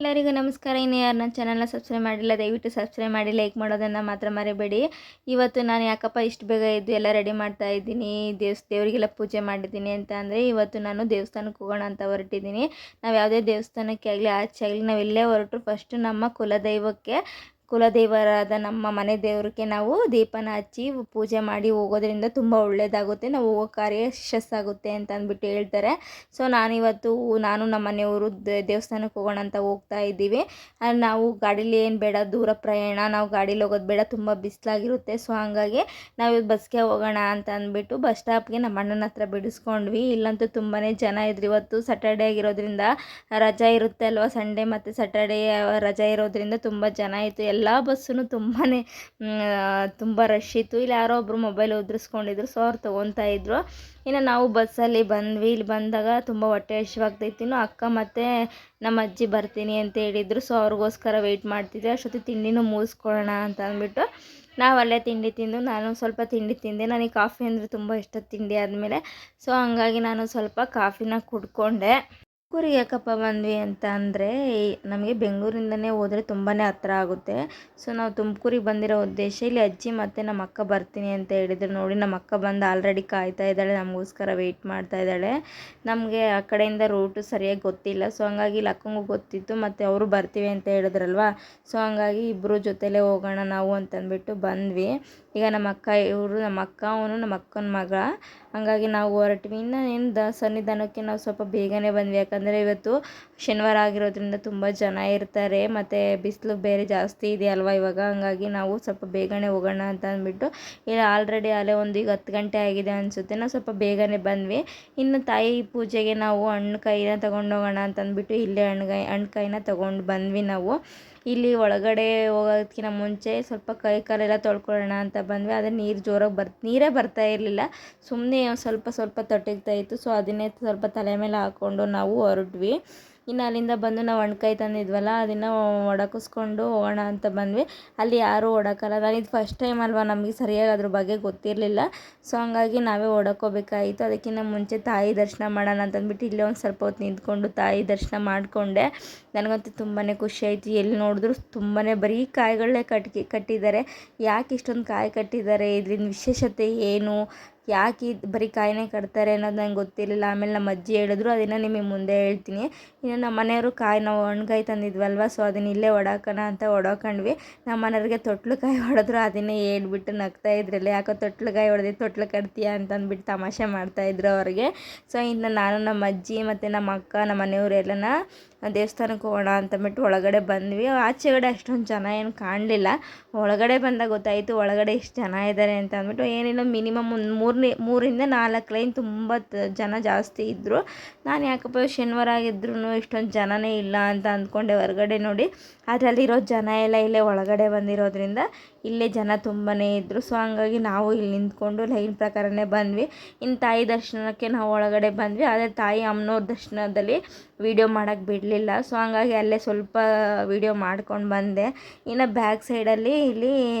ಎಲ್ಲರಿಗೂ ನಮಸ್ಕಾರ. ಇನ್ನು ಯಾರು ನನ್ನ ಚಾನಲ್ನ ಸಬ್ಸ್ಕ್ರೈಬ್ ಮಾಡಿಲ್ಲ ದಯವಿಟ್ಟು ಸಬ್ಸ್ಕ್ರೈಬ್ ಮಾಡಿ, ಲೈಕ್ ಮಾಡೋದನ್ನು ಮಾತ್ರ ಮರಿಬೇಡಿ. ಇವತ್ತು ನಾನು ಯಾಕಪ್ಪ ಇಷ್ಟು ಬೇಗ ಎದ್ದು ಎಲ್ಲ ರೆಡಿ ಮಾಡ್ತಾ ಇದ್ದೀನಿ, ದೇವರಿಗೆಲ್ಲ ಪೂಜೆ ಮಾಡಿದ್ದೀನಿ ಅಂತ ಅಂದರೆ, ಇವತ್ತು ನಾನು ದೇವಸ್ಥಾನಕ್ಕೆ ಹೋಗೋಣ ಅಂತ ಹೊರಟಿದ್ದೀನಿ. ನಾವು ಯಾವುದೇ ದೇವಸ್ಥಾನಕ್ಕೆ ಆಗಲಿ ಆಚೆ ಆಗಲಿ ನಾವು ಎಲ್ಲೇ ಹೊರಟರು ಫಸ್ಟು ನಮ್ಮ ಕುಲದೇವರಾದ ನಮ್ಮ ಮನೆ ದೇವರಿಗೆ ನಾವು ದೀಪನ ಹಚ್ಚಿ ಪೂಜೆ ಮಾಡಿ ಹೋಗೋದ್ರಿಂದ ತುಂಬ ಒಳ್ಳೆಯದಾಗುತ್ತೆ, ನಾವು ಹೋಗೋ ಕಾರ್ಯ ಯಶಸ್ಸಾಗುತ್ತೆ ಅಂತ ಅಂದ್ಬಿಟ್ಟು ಹೇಳ್ತಾರೆ. ಸೊ ನಾನು ನಮ್ಮ ಮನೆಯವರು ದೇವಸ್ಥಾನಕ್ಕೆ ಹೋಗೋಣ ಅಂತ ಹೋಗ್ತಾ ಇದ್ದೀವಿ. ನಾವು ಗಾಡೀಲಿ ಏನು ಬೇಡ, ದೂರ ಪ್ರಯಾಣ, ನಾವು ಗಾಡೀಲಿ ಹೋಗೋದು ಬೇಡ, ತುಂಬ ಬಿಸಿಲಾಗಿರುತ್ತೆ. ಸೊ ಹಾಗಾಗಿ ನಾವು ಇವತ್ತು ಬಸ್ಗೆ ಹೋಗೋಣ ಅಂತ ಅಂದ್ಬಿಟ್ಟು ಬಸ್ ಸ್ಟಾಪ್ಗೆ ನಮ್ಮ ಅಣ್ಣನ ಹತ್ರ ಬಿಡಿಸ್ಕೊಂಡ್ವಿ. ಇಲ್ಲಂತೂ ತುಂಬಾ ಜನ ಇದ್ರು. ಇವತ್ತು ಸ್ಯಾಟರ್ಡೇ ಆಗಿರೋದ್ರಿಂದ ರಜಾ ಇರುತ್ತೆ ಅಲ್ವಾ, ಸಂಡೇ ಮತ್ತು ಸ್ಯಾಟರ್ಡೇ ರಜಾ ಇರೋದ್ರಿಂದ ತುಂಬ ಜನ ಇತ್ತು. ಎಲ್ಲ ಬಸ್ಸೂ ತುಂಬ ರಶ್ ಇತ್ತು. ಇಲ್ಲಿ ಯಾರೋ ಒಬ್ಬರು ಮೊಬೈಲ್ ಉದ್ರಿಸ್ಕೊಂಡಿದ್ರು, ಸೊ ಅವ್ರು ತೊಗೊತಾ ಇದ್ರು. ಇನ್ನು ನಾವು ಬಸ್ಸಲ್ಲಿ ಬಂದ್ವಿ. ಇಲ್ಲಿ ಬಂದಾಗ ತುಂಬ ಹೊಟ್ಟೆ ಹಸಿವಾಗ್ತಾಯಿತ್ತು. ಇನ್ನು ಅಕ್ಕ ಮತ್ತು ನಮ್ಮ ಅಜ್ಜಿ ಬರ್ತೀನಿ ಅಂತ ಹೇಳಿದರು, ಸೊ ಅವ್ರಿಗೋಸ್ಕರ ವೆಯ್ಟ್ ಮಾಡ್ತಿದ್ದೆ. ಅಷ್ಟೊತ್ತಿಗೆ ತಿಂಡಿನೂ ಮುಗಿಸ್ಕೊಳ್ಳೋಣ ಅಂತ ಅಂದ್ಬಿಟ್ಟು ನಾವು ಅಲ್ಲೇ ತಿಂಡಿ ತಿಂದು, ನಾನು ಸ್ವಲ್ಪ ತಿಂಡಿ ತಿಂದೆ. ನನಗೆ ಕಾಫಿ ಅಂದರೆ ತುಂಬ ಇಷ್ಟ ತಿಂಡಿ ಆದಮೇಲೆ. ಸೊ ಹಂಗಾಗಿ ನಾನು ಸ್ವಲ್ಪ ಕಾಫಿನ ಕುಡ್ಕೊಂಡೆ. ತುಮಕೂರಿಗೆ ಯಾಕಪ್ಪ ಬಂದ್ವಿ ಅಂತ ಅಂದರೆ, ನಮಗೆ ಬೆಂಗಳೂರಿಂದನೇ ಹೋದರೆ ತುಂಬಾ ಹತ್ರ ಆಗುತ್ತೆ. ಸೊ ನಾವು ತುಮಕೂರಿಗೆ ಬಂದಿರೋ ಉದ್ದೇಶ, ಇಲ್ಲಿ ಅಜ್ಜಿ ಮತ್ತು ನಮ್ಮ ಅಕ್ಕ ಬರ್ತೀನಿ ಅಂತ ಹೇಳಿದ್ರು. ನೋಡಿ, ನಮ್ಮ ಅಕ್ಕ ಬಂದು ಆಲ್ರೆಡಿ ಕಾಯ್ತಾ ಇದ್ದಾಳೆ, ನಮಗೋಸ್ಕರ ವೆಯ್ಟ್ ಮಾಡ್ತಾ ಇದ್ದಾಳೆ. ನಮಗೆ ಆ ಕಡೆಯಿಂದ ರೂಟು ಸರಿಯಾಗಿ ಗೊತ್ತಿಲ್ಲ. ಸೊ ಹಂಗಾಗಿ ಇಲ್ಲಿ ಅಕ್ಕಂಗೂ ಗೊತ್ತಿತ್ತು, ಮತ್ತು ಅವರು ಬರ್ತೀವಿ ಅಂತ ಹೇಳಿದ್ರಲ್ವ. ಸೊ ಹಂಗಾಗಿ ಇಬ್ಬರು ಜೊತೆಲೇ ಹೋಗೋಣ ನಾವು ಅಂತಂದ್ಬಿಟ್ಟು ಬಂದ್ವಿ. ಈಗ ನಮ್ಮ ಅಕ್ಕ ಅವನು ನಮ್ಮ ಅಕ್ಕನ ಮಗ. ಹಾಗಾಗಿ ನಾವು ಹೊರಟ್ವಿ. ಇನ್ನು ಸನ್ನಿಧಾನಕ್ಕೆ ನಾವು ಸ್ವಲ್ಪ ಬೇಗನೆ ಬಂದ್ವಿ, ಯಾಕಂದರೆ ಇವತ್ತು ಶನಿವಾರ ಆಗಿರೋದ್ರಿಂದ ತುಂಬ ಜನ ಇರ್ತಾರೆ, ಮತ್ತು ಬಿಸಿಲು ಬೇರೆ ಜಾಸ್ತಿ ಇದೆ ಅಲ್ವಾ ಇವಾಗ. ಹಂಗಾಗಿ ನಾವು ಸ್ವಲ್ಪ ಬೇಗನೆ ಹೋಗೋಣ ಅಂತ ಅಂದ್ಬಿಟ್ಟು, ಈಗ ಆಲ್ರೆಡಿ ಒಂದು ಈಗ 10 ಗಂಟೆ ಆಗಿದೆ ಅನಿಸುತ್ತೆ. ನಾವು ಸ್ವಲ್ಪ ಬೇಗನೆ ಬಂದ್ವಿ. ಇನ್ನು ತಾಯಿ ಪೂಜೆಗೆ ನಾವು ಹಣ್ಣು ಕಾಯಿನ ತೊಗೊಂಡೋಗೋಣ ಅಂತ ಅಂದ್ಬಿಟ್ಟು ಇಲ್ಲೇ ಹಣ್ಣು ಕಾಯಿನ ತೊಗೊಂಡು ಬಂದ್ವಿ ನಾವು. ಇಲ್ಲಿ ಒಳಗಡೆ ಹೋಗೋದಕ್ಕಿಂತ ಮುಂಚೆ ಸ್ವಲ್ಪ ಕೈ ಕಾಲೆಲ್ಲ ತೊಳ್ಕೊಳ್ಳೋಣ ಅಂತ ಬಂದ್ವಿ. ಆದರೆ ನೀರು ಜೋರಾಗಿ ನೀರೇ ಬರ್ತಾ ಇರಲಿಲ್ಲ, ಸುಮ್ಮನೆ ಸ್ವಲ್ಪ ತೊಟ್ಟಿಗ್ತಾ ಇತ್ತು. ಸೊ ಅದನ್ನೇ ಸ್ವಲ್ಪ ತಲೆ ಮೇಲೆ ಹಾಕ್ಕೊಂಡು ನಾವು ಹೊರಟ್ವಿ. ಇನ್ನು ಅಲ್ಲಿಂದ ಬಂದು ನಾವು ಹಣ್ಕಾಯಿ ತಂದಿದ್ವಲ್ಲ, ಅದನ್ನು ಒಡಕಿಸ್ಕೊಂಡು ಹೋಗೋಣ ಅಂತ ಬಂದ್ವಿ. ಅಲ್ಲಿ ಯಾರೂ ಒಡಕಲ್ಲ. ನಾನಿದು ಫಸ್ಟ್ ಟೈಮ್ ಅಲ್ವಾ, ನಮಗೆ ಸರಿಯಾಗಿ ಅದ್ರ ಬಗ್ಗೆ ಗೊತ್ತಿರಲಿಲ್ಲ. ಸೊ ಹಂಗಾಗಿ ನಾವೇ ಒಡಕೋಬೇಕಾಯಿತು. ಅದಕ್ಕಿಂತ ಮುಂಚೆ ತಾಯಿ ದರ್ಶನ ಮಾಡೋಣ ಅಂತಂದ್ಬಿಟ್ಟು ಇಲ್ಲೇ ಒಂದು ಸ್ವಲ್ಪ ಹೊತ್ತು ನಿಂತ್ಕೊಂಡು ತಾಯಿ ದರ್ಶನ ಮಾಡಿಕೊಂಡೆ. ನನಗಂತೂ ತುಂಬಾ ಖುಷಿ ಆಯಿತು. ಎಲ್ಲಿ ನೋಡಿದ್ರು ತುಂಬಾ ಬರೀ ಕಾಯಿಗಳನ್ನೇ ಕಟ್ಟಿದ್ದಾರೆ. ಯಾಕೆ ಇಷ್ಟೊಂದು ಕಾಯಿ ಕಟ್ಟಿದ್ದಾರೆ, ಇದರಿಂದ ವಿಶೇಷತೆ ಏನು, ಯಾಕೆ ಬರೀ ಕಾಯಿನೇ ಕಟ್ತಾರೆ ಅನ್ನೋದು ನಂಗೆ ಗೊತ್ತಿರಲಿಲ್ಲ. ಆಮೇಲೆ ನಮ್ಮ ಅಜ್ಜಿ ಹೇಳಿದ್ರು, ಅದನ್ನು ನಿಮಗೆ ಮುಂದೆ ಹೇಳ್ತೀನಿ. ಇನ್ನು ನಮ್ಮ ಮನೆಯವರು ನಾವು ಹಣ್ಕಾಯಿ ತಂದಿದ್ವಲ್ವ, ಸೊ ಅದನ್ನ ಇಲ್ಲೇ ಒಡಕೋಣ ಅಂತ ಒಡಕೊಂಡ್ವಿ. ನಮ್ಮ ಮನೆಯವ್ರಿಗೆ ತೊಟ್ಲುಕಾಯಿ ಹೊಡೆದ್ರು, ಅದನ್ನೇ ಹೇಳ್ಬಿಟ್ಟು ನಗ್ತಾ ಇದ್ರಲ್ಲ, ಯಾಕೋ ತೊಟ್ಲುಕಾಯಿ ಹೊಡೆದು ತೊಟ್ಲು ಕಟ್ತೀಯ ಅಂತ ಅಂದ್ಬಿಟ್ಟು ತಮಾಷೆ ಮಾಡ್ತಾಯಿದ್ರು ಅವ್ರಿಗೆ. ಸೊ ಇನ್ನು ನಾನು ನಮ್ಮ ಅಜ್ಜಿ ಮತ್ತು ನಮ್ಮ ಅಕ್ಕ ನಮ್ಮ ಮನೆಯವರೆಲ್ಲನ ದೇವಸ್ಥಾನಕ್ಕೆ ಹೋಗೋಣ ಅಂತಂದ್ಬಿಟ್ಟು ಒಳಗಡೆ ಬಂದ್ವಿ. ಆಚೆಗಡೆ ಅಷ್ಟೊಂದು ಜನ ಏನು ಕಾಣಲಿಲ್ಲ. ಒಳಗಡೆ ಬಂದಾಗ ಗೊತ್ತಾಯಿತು ಒಳಗಡೆ ಎಷ್ಟು ಜನ ಇದ್ದಾರೆ ಅಂತ ಅಂದ್ಬಿಟ್ಟು. ಏನಿಲ್ಲ, ಮಿನಿಮಮ್ ಒಂದು 3-4 ಲೈನ್ ತುಂಬ ಜನ ಜಾಸ್ತಿ ಇದ್ದರು. ನಾನು ಯಾಕಪ್ಪ ಶನಿವಾರ ಆಗಿದ್ರೂ ಇಷ್ಟೊಂದು ಜನನೇ ಇಲ್ಲ ಅಂತ ಅಂದ್ಕೊಂಡೆ ಹೊರಗಡೆ ನೋಡಿ. ಆದರೆ ಅಲ್ಲಿರೋ ಜನ ಎಲ್ಲ ಇಲ್ಲೇ ಒಳಗಡೆ ಬಂದಿರೋದ್ರಿಂದ ಇಲ್ಲೇ ಜನ ತುಂಬಾ ಇದ್ದರು. ಸೊ ಹಂಗಾಗಿ ನಾವು ಇಲ್ಲಿ ನಿಂತ್ಕೊಂಡು ಲೈನ್ ಪ್ರಕಾರನೇ ಬಂದ್ವಿ. ಇನ್ನು ತಾಯಿ ದರ್ಶನಕ್ಕೆ ನಾವು ಒಳಗಡೆ ಬಂದ್ವಿ. ಆದರೆ ತಾಯಿ ಅಮ್ಮನವ್ರ ದರ್ಶನದಲ್ಲಿ ವೀಡಿಯೋ ಮಾಡೋಕ್ಕೆ ಬಿಡಲಿಲ್ಲ. ಸೊ ಹಂಗಾಗಿ ಅಲ್ಲೇ ಸ್ವಲ್ಪ ವೀಡಿಯೋ ಮಾಡ್ಕೊಂಡು ಬಂದೆ. ಇನ್ನು ಬ್ಯಾಕ್ ಸೈಡಲ್ಲಿ ಇಲ್ಲಿ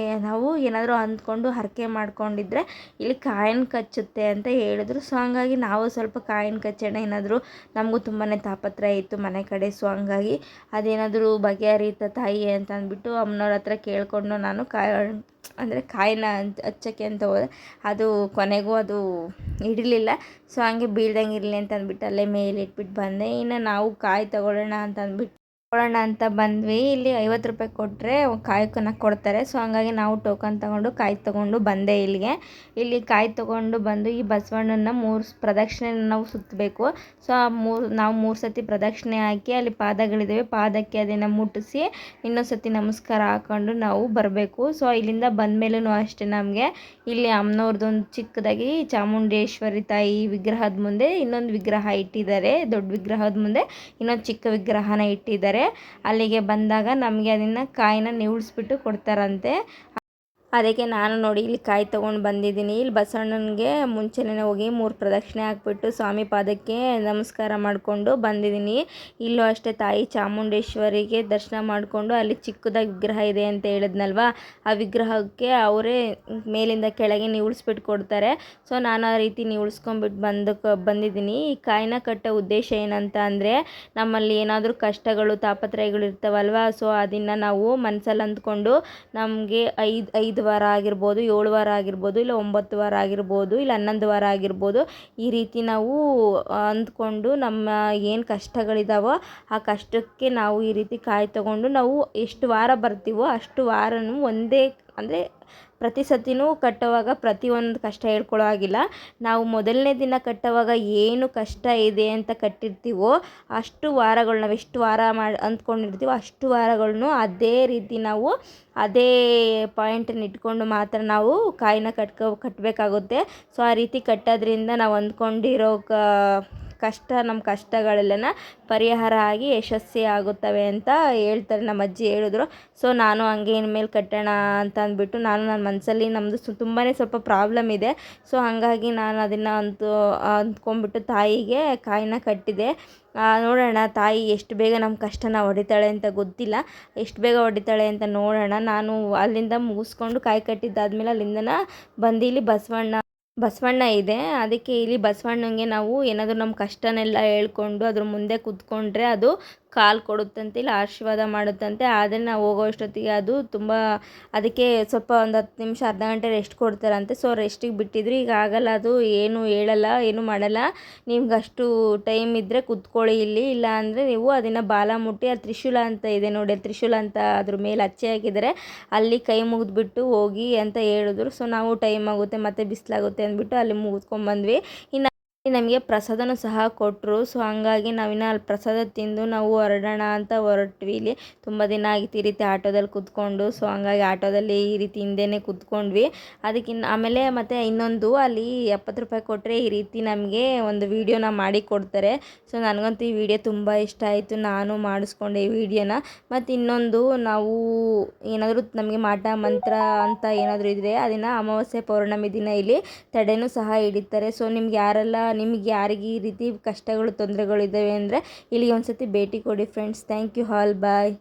ನಾವು ಏನಾದರೂ ಅಂದ್ಕೊಂಡು ಹರಕೆ ಮಾಡ್ಕೊಂಡಿದ್ರೆ ಇಲ್ಲಿ ಕಾಯಿನ ಕಚ್ಚುತ್ತೆ ಅಂತ ಹೇಳಿದ್ರು. ಸೊ ಹಂಗಾಗಿ ನಾವು ಸ್ವಲ್ಪ ಕಾಯಿನ ಕಚ್ಚೋಣ, ಏನಾದರೂ ನಮಗೂ ತುಂಬಾ ತಾಪತ್ರಯ ಇತ್ತು ಮನೆ ಕಡೆ. ಸೊ ಹಂಗಾಗಿ ಅದೇನಾದರೂ ಬಗೆಹರಿಯುತ್ತೆ ತಾಯಿ ಅಂತ ಅಂದ್ಬಿಟ್ಟು ಅಮ್ಮನವ್ರ ಹತ್ರ ಕೇಳಿಕೊಂಡು ನಾನು ಕಾಯಿನ ಹಚ್ಚೋಕ್ಕೆ ಅಂತ ಹೋದೆ. ಅದು ಕೊನೆಗೂ ಅದು ಹಿಡಿಲಿಲ್ಲ. ಸೊ ಹಂಗೆ ಬೀಳ್ದಂಗೆ ಇರಲಿ ಅಂತ ಅಂದ್ಬಿಟ್ಟು ಅಲ್ಲೇ ಮೇಲೆ ಇಟ್ಬಿಟ್ಟು ಬಂದೆ. ಇನ್ನು ನಾವು ಕಾಯಿ ತೊಗೊಳ್ಳೋಣ ಅಂತ ಬಂದ್ವಿ. ಇಲ್ಲಿ 50 ರೂಪಾಯಿ ಕೊಟ್ಟರೆ ಕಾಯಿ ಕೊಡ್ತಾರೆ. ಸೊ ಹಂಗಾಗಿ ನಾವು ಟೋಕನ್ ತೊಗೊಂಡು ಕಾಯಿ ತೊಗೊಂಡು ಬಂದೆ ಇಲ್ಲಿಗೆ. ಇಲ್ಲಿ ಕಾಯಿ ತೊಗೊಂಡು ಬಂದು ಈ ಬಸವಣ್ಣನ 3 ಪ್ರದಕ್ಷಿಣೆ ನಾವು ಸುತ್ತಬೇಕು. ಸೊ ನಾವು 3 ಸತಿ ಪ್ರದಕ್ಷಿಣೆ ಹಾಕಿ ಅಲ್ಲಿ ಪಾದಗಳಿದ್ದಾವೆ, ಪಾದಕ್ಕೆ ಅದನ್ನು ಮುಟ್ಟಿಸಿ ಇನ್ನೊಂದು ಸತಿ ನಮಸ್ಕಾರ ಹಾಕ್ಕೊಂಡು ನಾವು ಬರಬೇಕು. ಸೊ ಇಲ್ಲಿಂದ ಬಂದಮೇಲೂ ಅಷ್ಟೇ ನಮಗೆ ಇಲ್ಲಿ ಅಮ್ಮನವ್ರದ್ದೊಂದು ಚಿಕ್ಕದಾಗಿ ಚಾಮುಂಡೇಶ್ವರಿ ತಾಯಿ ವಿಗ್ರಹದ ಮುಂದೆ ಇನ್ನೊಂದು ವಿಗ್ರಹ ಇಟ್ಟಿದ್ದಾರೆ. ದೊಡ್ಡ ವಿಗ್ರಹದ ಮುಂದೆ ಇನ್ನೊಂದು ಚಿಕ್ಕ ವಿಗ್ರಹನ ಇಟ್ಟಿದ್ದಾರೆ. ಅಲ್ಲಿಗೆ ಬಂದಾಗ ನಮಗೆ ಅದನ್ನು ಕಾಯಿನ ನಿವುಳಿಸ್ಬಿಟ್ಟು ಕೊಡ್ತಾರಂತೆ. ಅದಕ್ಕೆ ನಾನು ನೋಡಿ ಇಲ್ಲಿ ಕಾಯಿ ತೊಗೊಂಡು ಬಂದಿದ್ದೀನಿ. ಇಲ್ಲಿ ಬಸವಣ್ಣನಿಗೆ ಮುಂಚೆನೇ ಹೋಗಿ 3 ಪ್ರದಕ್ಷಿಣೆ ಹಾಕ್ಬಿಟ್ಟು ಸ್ವಾಮಿ ಪಾದಕ್ಕೆ ನಮಸ್ಕಾರ ಮಾಡಿಕೊಂಡು ಬಂದಿದ್ದೀನಿ. ಇಲ್ಲೂ ಅಷ್ಟೇ ತಾಯಿ ಚಾಮುಂಡೇಶ್ವರಿಗೆ ದರ್ಶನ ಮಾಡಿಕೊಂಡು ಅಲ್ಲಿ ಚಿಕ್ಕದಾಗಿ ವಿಗ್ರಹ ಇದೆ ಅಂತ ಹೇಳಿದ್ನಲ್ವ, ಆ ವಿಗ್ರಹಕ್ಕೆ ಅವರೇ ಮೇಲಿಂದ ಕೆಳಗೆ ನಿವುಳಿಸ್ಬಿಟ್ಟು ಕೊಡ್ತಾರೆ. ಸೊ ನಾನು ಆ ರೀತಿ ನಿವುಳಿಸ್ಕೊಂಬಿಟ್ಟು ಬಂದಿದ್ದೀನಿ. ಈ ಕಾಯಿನ ಕಟ್ಟೋ ಉದ್ದೇಶ ಏನಂತ ಅಂದರೆ, ನಮ್ಮಲ್ಲಿ ಏನಾದರೂ ಕಷ್ಟಗಳು ತಾಪತ್ರಯಗಳು ಇರ್ತಾವಲ್ವ, ಸೊ ಅದನ್ನು ನಾವು ಮನಸ್ಸಲ್ಲಿ ಅಂದ್ಕೊಂಡು ನಮಗೆ 5 ವಾರ ಆಗಿರ್ಬೋದು, 7 ವಾರ ಆಗಿರ್ಬೋದು, ಇಲ್ಲ 9 ವಾರ ಆಗಿರ್ಬೋದು, ಇಲ್ಲ 11 ವಾರ ಆಗಿರ್ಬೋದು, ಈ ರೀತಿ ನಾವು ಅಂದ್ಕೊಂಡು ನಮ್ಮ ಏನು ಕಷ್ಟಗಳಿದ್ದಾವೋ ಆ ಕಷ್ಟಕ್ಕೆ ನಾವು ಈ ರೀತಿ ಕಾಯಿ ತಗೊಂಡು ನಾವು ಎಷ್ಟು ವಾರ ಬರ್ತೀವೋ ಅಷ್ಟು ವಾರನೂ ಒಂದೇ, ಅಂದರೆ ಪ್ರತಿ ಸತಿನೂ ಕಟ್ಟುವಾಗ ಪ್ರತಿಯೊಂದು ಕಷ್ಟ ಹೇಳ್ಕೊಳ್ಳೋ ಆಗಿಲ್ಲ. ನಾವು ಮೊದಲನೇ ದಿನ ಕಟ್ಟುವಾಗ ಏನು ಕಷ್ಟ ಇದೆ ಅಂತ ಕಟ್ಟಿರ್ತೀವೋ ಅಷ್ಟು ವಾರಗಳು ನಾವು ಎಷ್ಟು ವಾರ ಅಂದ್ಕೊಂಡಿರ್ತೀವೋ ಅಷ್ಟು ವಾರಗಳನ್ನು ಅದೇ ರೀತಿ ನಾವು ಅದೇ ಪಾಯಿಂಟನ್ನು ಇಟ್ಕೊಂಡು ಮಾತ್ರ ನಾವು ಕಾಯಿನ ಕಟ್ಟಬೇಕಾಗುತ್ತೆ. ಸೊ ಆ ರೀತಿ ಕಟ್ಟೋದ್ರಿಂದ ನಾವು ಅಂದ್ಕೊಂಡಿರೋ ಕಷ್ಟ, ನಮ್ಮ ಕಷ್ಟಗಳೆಲ್ಲನ ಪರಿಹಾರ ಆಗಿ ಯಶಸ್ವಿ ಆಗುತ್ತವೆ ಅಂತ ಹೇಳ್ತಾರೆ, ನಮ್ಮ ಅಜ್ಜಿ ಹೇಳಿದ್ರು. ಸೊ ನಾನು ಹಂಗೆ ಇನ್ಮೇಲೆ ಕಟ್ಟೋಣ ಅಂತ ಅಂದ್ಬಿಟ್ಟು ನಾನು ನನ್ನ ಮನಸ್ಸಲ್ಲಿ ನಮ್ಮದು ತುಂಬಾ ಸ್ವಲ್ಪ ಪ್ರಾಬ್ಲಮ್ ಇದೆ. ಸೊ ಹಾಗಾಗಿ ನಾನು ಅದನ್ನು ಅಂದ್ಕೊಂಡ್ಬಿಟ್ಟು ತಾಯಿಗೆ ಕಾಯಿನ ಕಟ್ಟಿದೆ. ನೋಡೋಣ ತಾಯಿ ಎಷ್ಟು ಬೇಗ ನಮ್ಮ ಕಷ್ಟನ ಹೊಡಿತಾಳೆ ಅಂತ ಗೊತ್ತಿಲ್ಲ, ಎಷ್ಟು ಬೇಗ ಹೊಡಿತಾಳೆ ಅಂತ ನೋಡೋಣ. ನಾನು ಅಲ್ಲಿಂದ ಮುಗಿಸ್ಕೊಂಡು ಕಾಯಿ ಕಟ್ಟಿದ್ದಾದಮೇಲೆ ಅಲ್ಲಿಂದನ ಬಂದು ಇಲ್ಲಿ ಬಸವಣ್ಣ ಇದೆ. ಅದಕ್ಕೆ ಇಲ್ಲಿ ಬಸವಣ್ಣಂಗೆ ನಾವು ಏನಾದರೂ ನಮ್ಮ ಕಷ್ಟನೆಲ್ಲ ಹೇಳ್ಕೊಂಡು ಅದ್ರ ಮುಂದೆ ಕೂತ್ಕೊಂಡ್ರೆ ಅದು ಕಾಲು ಕೊಡುತ್ತಂತೆ, ಇಲ್ಲ ಆಶೀರ್ವಾದ ಮಾಡುತ್ತಂತೆ. ಆದರೆ ನಾವು ಹೋಗೋ ಅಷ್ಟೊತ್ತಿಗೆ ಅದು ತುಂಬ, ಅದಕ್ಕೆ ಸ್ವಲ್ಪ ಒಂದು 10 ನಿಮಿಷ ಅರ್ಧ ಗಂಟೆ ರೆಸ್ಟ್ ಕೊಡ್ತಾರಂತೆ. ಸೊ ರೆಸ್ಟಿಗೆ ಬಿಟ್ಟಿದ್ರು. ಈಗ ಆಗಲ್ಲ, ಅದು ಏನು ಹೇಳಲ್ಲ, ಏನು ಮಾಡಲ್ಲ. ನಿಮ್ಗೆ ಅಷ್ಟು ಟೈಮ್ ಇದ್ದರೆ ಕೂತ್ಕೊಳ್ಳಿ ಇಲ್ಲಿ, ಇಲ್ಲ ಅಂದರೆ ನೀವು ಅದನ್ನು ಬಾಲ ಮುಟ್ಟಿ, ಆ ತ್ರಿಶೂಲ ಅಂತ ಇದೆ ನೋಡಿ, ತ್ರಿಶೂಲ ಅಂತ ಅದ್ರ ಮೇಲೆ ಹಚ್ಚೆ ಹಾಕಿದರೆ ಅಲ್ಲಿ ಕೈ ಮುಗಿದ್ಬಿಟ್ಟು ಹೋಗಿ ಅಂತ ಹೇಳಿದ್ರು. ಸೊ ನಾವು ಟೈಮ್ ಆಗುತ್ತೆ ಮತ್ತು ಬಿಸಿಲಾಗುತ್ತೆ ಅಂದ್ಬಿಟ್ಟು ಅಲ್ಲಿ ಮುಗಿಸ್ಕೊಂಡ್ಬಂದ್ವಿ. ಇನ್ನು ನಮಗೆ ಪ್ರಸಾದನೂ ಸಹ ಕೊಟ್ಟರು. ಸೊ ಹಂಗಾಗಿ ನಾವಿನ್ನು ಅಲ್ಲಿ ಪ್ರಸಾದ ತಿಂದು ನಾವು ಹೊರಡೋಣ ಅಂತ ಹೊರಟ್ವಿ. ಇಲ್ಲಿ ತುಂಬ ದಿನ ಆಗಿತ್ತು ಈ ರೀತಿ ಆಟೋದಲ್ಲಿ ಕೂತ್ಕೊಂಡು. ಸೊ ಹಂಗಾಗಿ ಆಟೋದಲ್ಲಿ ಈ ರೀತಿ ಹಿಂದೆನೇ ಕೂತ್ಕೊಂಡ್ವಿ. ಆಮೇಲೆ ಮತ್ತು ಇನ್ನೊಂದು, ಅಲ್ಲಿ 70 ರೂಪಾಯಿ ಕೊಟ್ಟರೆ ಈ ರೀತಿ ನಮಗೆ ಒಂದು ವೀಡಿಯೋನ ಮಾಡಿ ಕೊಡ್ತಾರೆ. ಸೊ ನನಗಂತೂ ಈ ವಿಡಿಯೋ ತುಂಬ ಇಷ್ಟ ಆಯಿತು, ನಾನು ಮಾಡಿಸ್ಕೊಂಡೆ ಈ ವಿಡಿಯೋನ. ಮತ್ತು ಇನ್ನೊಂದು, ನಾವು ಏನಾದರೂ ನಮಗೆ ಮಾಟ ಮಂತ್ರ ಅಂತ ಏನಾದರೂ ಇದ್ದರೆ ಅದನ್ನು ಅಮಾವಾಸ್ಯೆ ಪೌರ್ಣಮಿ ದಿನ ಇಲ್ಲಿ ತಡೆನೂ ಸಹ ಹಿಡಿತಾರೆ. ಸೊ ನಿಮ್ಗೆ ಯಾರಿಗೆ ಈ ರೀತಿ ಕಷ್ಟಗಳು ತೊಂದರೆಗಳು ಇದ್ದಾವೆ ಅಂದರೆ ಇಲ್ಲಿಗೆ ಒಂದು ಸತಿ ಭೇಟಿ ಕೊಡಿ friends. Thank you all, bye.